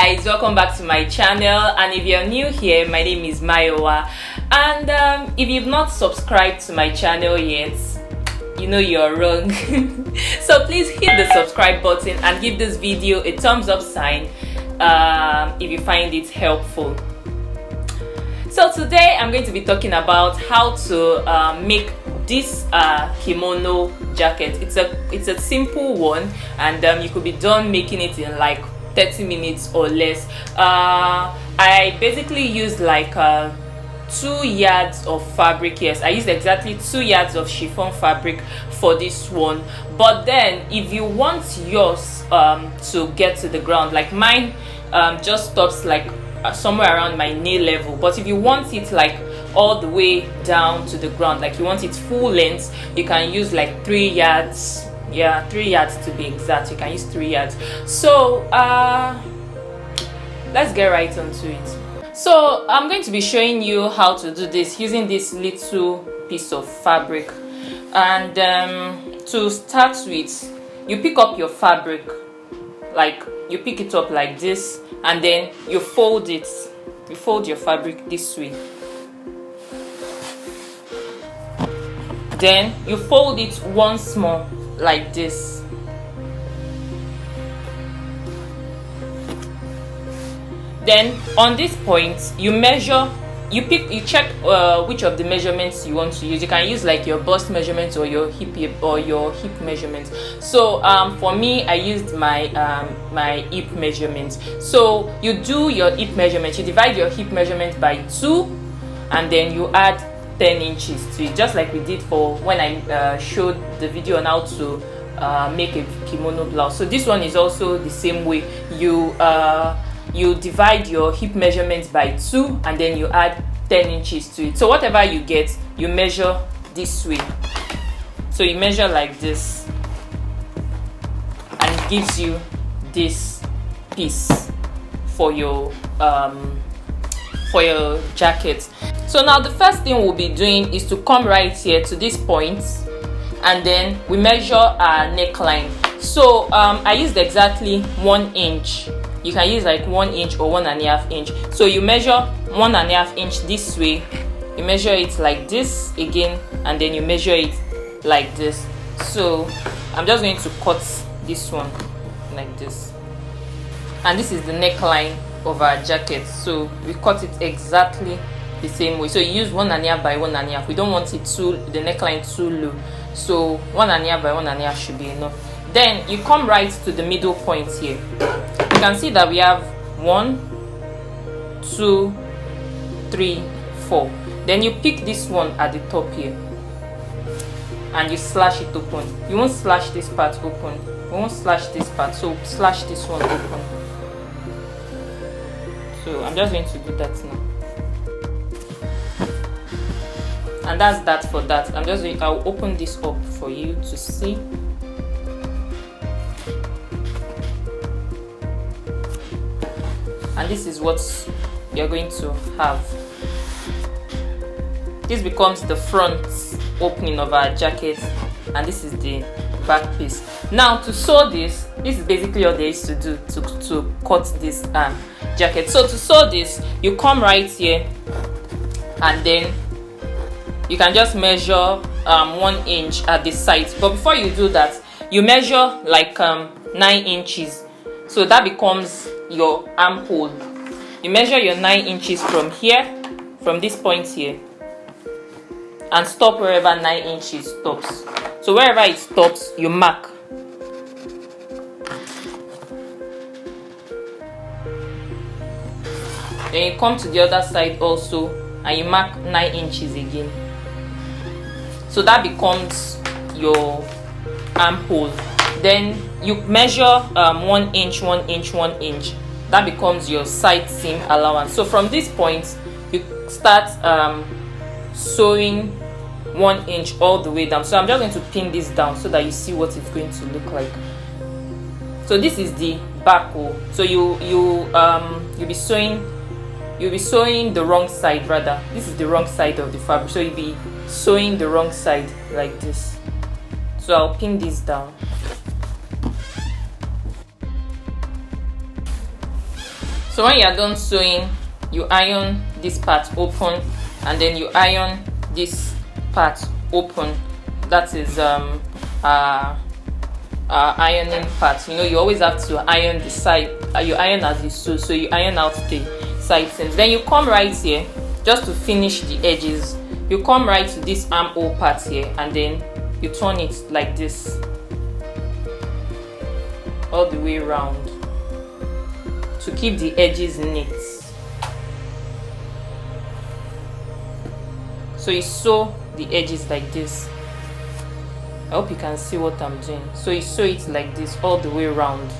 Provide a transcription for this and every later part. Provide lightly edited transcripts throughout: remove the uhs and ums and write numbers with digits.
guys, welcome back to my channel, and if you're new here, my name is Mayowa, and if you've not subscribed to my channel yet, you know you're wrong. So please hit the subscribe button and give this video a thumbs up sign if you find it helpful. So today I'm going to be talking about how to make this kimono jacket. It's a simple one, and you could be done making it in like 30 minutes or less. I basically used like 2 yards of fabric. Yes, I used exactly 2 yards of chiffon fabric for this one. But then if you want yours to get to the ground, like mine just stops like somewhere around my knee level, but if you want it like all the way down to the ground, like you want it full length, you can use like 3 yards. Yeah, 3 yards to be exact. You can use 3 yards. So let's get right onto it. So I'm going to be showing you how to do this using this little piece of fabric. And to start with, you pick up your fabric, like you pick it up like this, and then you fold it. You fold your fabric this way. Then you fold it once more like this. Then on this point, you measure, you check which of the measurements you want to use. You can use like your bust measurements or your hip measurements. So for me, I used my my hip measurements. So you do your hip measurement, you divide your hip measurement by 2, and then you add 10 inches to it, just like we did for when I showed the video on how to make a kimono blouse. So this one is also the same way. You divide your hip measurements by 2, and then you add 10 inches to it. So whatever you get, you measure this way. So you measure like this, and it gives you this piece for your jacket. So now the first thing we'll be doing is to come right here to this point, and then we measure our neckline. So I used exactly 1 inch. You can use like 1 inch or 1.5 inch. So you measure 1.5 inch this way, you measure it like this again, and then you measure it like this. So I'm just going to cut this one like this, and this is the neckline of our jacket. So we cut it exactly the same way. So you use 1.5 by 1.5. We don't want it the neckline too low, so 1.5 by 1.5 should be enough. Then you come right to the middle point here. You can see that we have 1, 2, 3, 4. Then you pick this one at the top here, and you slash it open. You won't slash this part open. You won't slash this part, so slash this one open. So I'm just going to do that now. And that's that for that. I'll open this up for you to see. And this is what you're going to have. This becomes the front opening of our jacket, and this is the back piece. Now to sew this is basically all there is to do to cut this jacket. So to sew this, you come right here, and then you can just measure 1 inch at the side. But before you do that, you measure like 9 inches. So that becomes your armhole. You measure your 9 inches from here, from this point here, and stop wherever 9 inches stops. So wherever it stops, you mark. Then you come to the other side also, and you mark 9 inches again. So that becomes your armhole. Then you measure 1 inch, 1 inch, 1 inch. That becomes your side seam allowance. So from this point, you start sewing 1 inch all the way down. So I'm just going to pin this down so that you see what it's going to look like. So this is the back hole. So you'll be sewing the wrong side rather. This is the wrong side of the fabric. So you'll be sewing the wrong side like this. So I'll pin this down. So when you are done sewing, you iron this part open, and then you iron this part open. That is ironing part. You know, you always have to iron the side. You iron as you sew, so you iron out the side seams. Then you come right here, just to finish the edges. You come right to this armhole part here, and then you turn it like this all the way around to keep the edges neat. So you sew the edges like this. I hope you can see what I'm doing. So you sew it like this all the way around,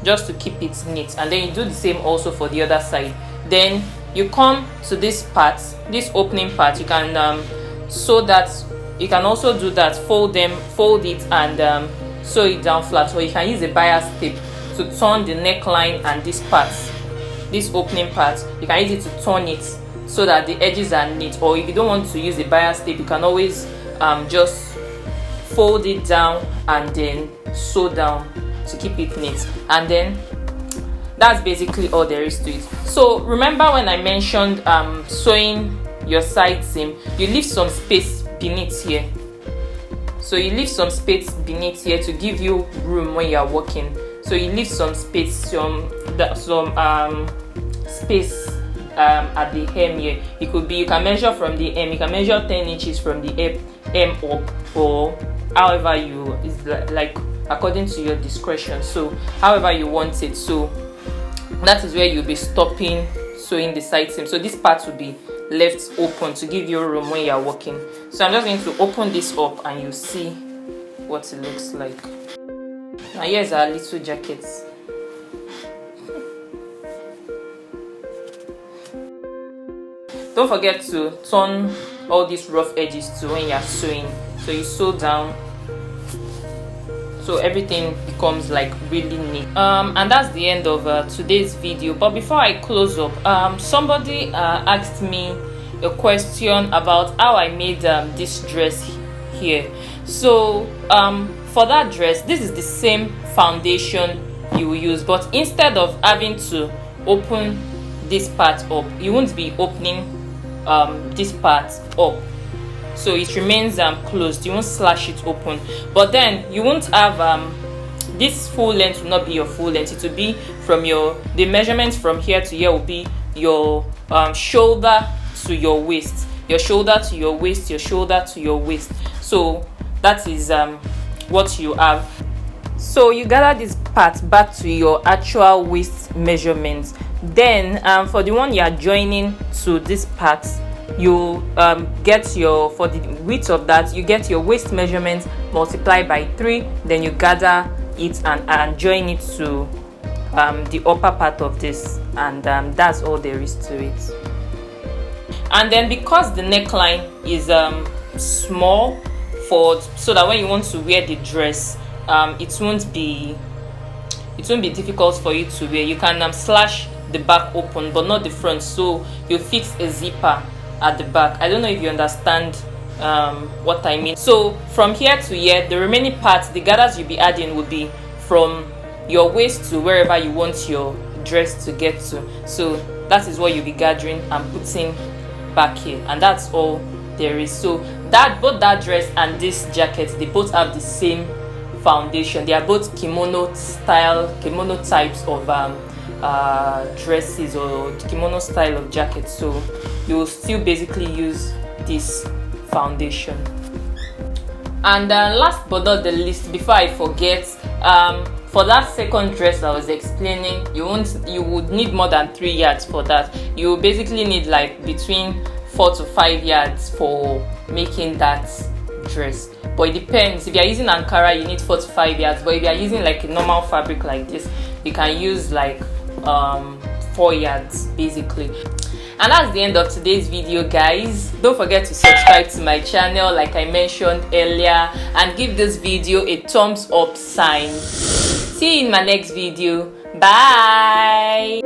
just to keep it neat. And then you do the same also for the other side. Then you come to this part, this opening part. You can sew that. You can also do that, fold it and sew it down flat, or you can use a bias tape to turn the neckline and this part, this opening part. You can use it to turn it so that the edges are neat. Or if you don't want to use a bias tape, you can always just fold it down and then sew down to keep it neat. And then that's basically all there is to it. So remember when I mentioned sewing your side seam, you leave some space beneath here. So you leave some space beneath here to give you room when you are working. So you leave some space, space at the hem here. It could be, you can measure from the hem, you can measure 10 inches from the hem up, or however you, is like according to your discretion. So however you want it. So that is where you'll be stopping sewing the side seam. So this part will be left open to give you room when you are working. So I'm just going to open this up and you see what it looks like. Now here's our little jacket. Don't forget to turn all these rough edges to when you are sewing. So you sew down, so everything becomes like really neat. And that's the end of today's video. But before I close up, somebody asked me a question about how I made this dress here. So for that dress, this is the same foundation you will use, but instead of having to open this part up, you won't be opening this part up, so it remains closed. You won't slash it open, but then you won't have this full length will not be your full length. It will be from the measurements from here to here will be your shoulder to your waist, your shoulder to your waist, your shoulder to your waist. So that is what you have. So you gather this part back to your actual waist measurements. Then for the one you are joining to this part, you get your, for the width of that, you get your waist measurement multiplied by 3. Then you gather it and join it to the upper part of this, and that's all there is to it. And then because the neckline is small, so that when you want to wear the dress, it won't be difficult for you to wear. You can slash the back open but not the front, so you fix a zipper at the back. I don't know if you understand what I mean. So from here to here, the remaining parts, the gathers you'll be adding will be from your waist to wherever you want your dress to get to. So that is what you'll be gathering and putting back here, and that's all there is. So that both that dress and this jacket, they both have the same foundation. They are both kimono types of dresses or kimono style of jackets. So you will still basically use this foundation. And last but not the least, before I forget, for that second dress I was explaining, you would need more than 3 yards for that. You basically need like between 4 to 5 yards for making that dress. But it depends. If you are using Ankara, you need 4 to 5 yards. But if you are using like a normal fabric like this, you can use like 4 yards basically. And that's the end of today's video, guys. Don't forget to subscribe to my channel like I mentioned earlier, and give this video a thumbs up sign. See you in my next video. Bye.